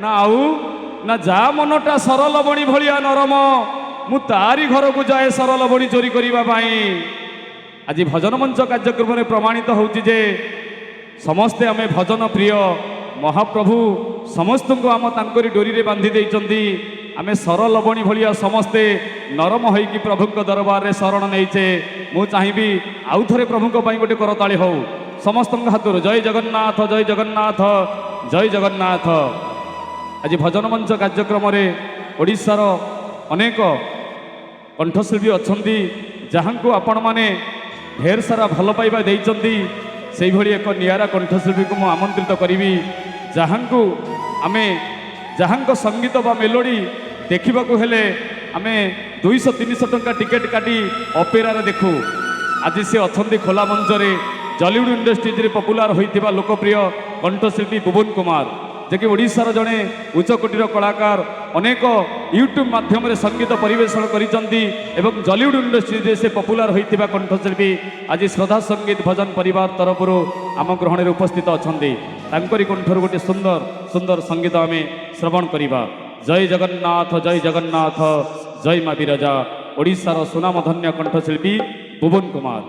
ନା ଆଉ ନା ଯା ମନଟା ସରଲ ବଣି ଭଳିଆ ନରମ ମୁଁ ତାରି ଘରକୁ ଯାଏ ସରଲ ବଣି ଚୋରି କରିବା ପାଇଁ। ଆଜି ଭଜନ ମଞ୍ଚ କାର୍ଯ୍ୟକ୍ରମରେ ପ୍ରମାଣିତ ହେଉଛି ଯେ ସମସ୍ତେ ଆମେ ଭଜନ ପ୍ରିୟ। ମହାପ୍ରଭୁ ସମସ୍ତଙ୍କୁ ଆମ ତାଙ୍କରି ଡୋରିରେ ବାନ୍ଧି ଦେଇଛନ୍ତି। ଆମେ ସରଲ ବଣି ଭଳିଆ ସମସ୍ତେ ନରମ ହୋଇକି ପ୍ରଭୁଙ୍କ ଦରବାରରେ ଶରଣ ନେଇଛେ। ମୁଁ ଚାହିଁବି ଆଉ ଥରେ ପ୍ରଭୁଙ୍କ ପାଇଁ ଗୋଟେ କରତାଳି ହଉ ସମସ୍ତଙ୍କ ହାତରୁ। ଜୟ ଜଗନ୍ନାଥ, ଜୟ ଜଗନ୍ନାଥ, ଜୟ ଜଗନ୍ନାଥ। ଆଜି ଭଜନ ମଞ୍ଚ କାର୍ଯ୍ୟକ୍ରମରେ ଓଡ଼ିଶାର ଅନେକ କଣ୍ଠଶିଳ୍ପୀ ଅଛନ୍ତି ଯାହାଙ୍କୁ ଆପଣମାନେ ଢେର ସାରା ଭଲ ପାଇବା ଦେଇଛନ୍ତି। ସେଇଭଳି ଏକ ନିଆରା କଣ୍ଠଶିଳ୍ପୀକୁ ମୁଁ ଆମନ୍ତ୍ରିତ କରିବି ଯାହାଙ୍କ ସଙ୍ଗୀତ ବା ମେଲୋଡ଼ି ଦେଖିବାକୁ ହେଲେ ଆମେ 200-300 ଟଙ୍କା ଟିକେଟ୍ କାଟି ଅପେରାରେ ଦେଖୁ। ଆଜି ସେ ଅଛନ୍ତି ଖୋଲା ମଞ୍ଚରେ ଜଲିଉଡ୍ ଇଣ୍ଡଷ୍ଟ୍ରିଜରେ ପପୁଲାର ହୋଇଥିବା ଲୋକପ୍ରିୟ କଣ୍ଠଶିଳ୍ପୀ ଭୁବନ କୁମାର, ଯିଏକି ଓଡ଼ିଶାର ଜଣେ ଉଚ୍ଚକୋଟୀର କଳାକାର। ଅନେକ ୟୁଟ୍ୟୁବ୍ ମାଧ୍ୟମରେ ସଙ୍ଗୀତ ପରିବେଷଣ କରିଛନ୍ତି ଏବଂ ଜଲିଉଡ୍ ଇଣ୍ଡଷ୍ଟ୍ରିରେ ସେ ପପୁଲାର ହୋଇଥିବା କଣ୍ଠଶିଳ୍ପୀ ଆଜି ଶ୍ରଦ୍ଧା ସଙ୍ଗୀତ ଭଜନ ପରିବାର ତରଫରୁ ଆମ ଗ୍ରହଣରେ ଉପସ୍ଥିତ ଅଛନ୍ତି। ତାଙ୍କରି କଣ୍ଠରୁ ଗୋଟେ ସୁନ୍ଦର ସୁନ୍ଦର ସଙ୍ଗୀତ ଆମେ ଶ୍ରବଣ କରିବା। ଜୟ ଜଗନ୍ନାଥ, ଜୟ ଜଗନ୍ନାଥ, ଜୟ ମା ବିରଜା। ଓଡ଼ିଶାର ସୁନାମଧନ୍ୟ କଣ୍ଠଶିଳ୍ପୀ ଭୁବନ କୁମାର।